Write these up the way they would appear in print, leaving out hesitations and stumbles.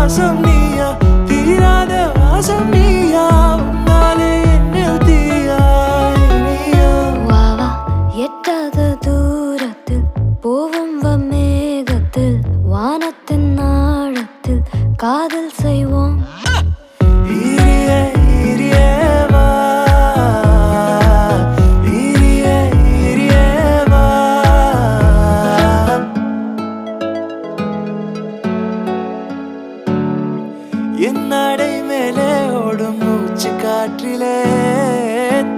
மாசம் நீயா தீராத வாசம் நீயா உன்னாலே என்னில் தீயாய் நீயா வாவா எட்டாத தூரத்தில் போவும் மேகத்தில் வானத்தின் ஆழத்தில் காதல் செய்வோம் ஈரியே ஈரியே வா ஈரியே ஈரியே வா என் நடை மேலே ஓடும் மூச்சு காற்றிலே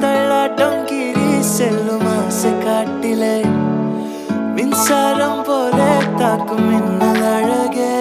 தள்ளாட்டம் கீறி செல்லும் ஆசை காட்டிலே மின்சாரம் போல தாக்கும் மின்னல் அழகே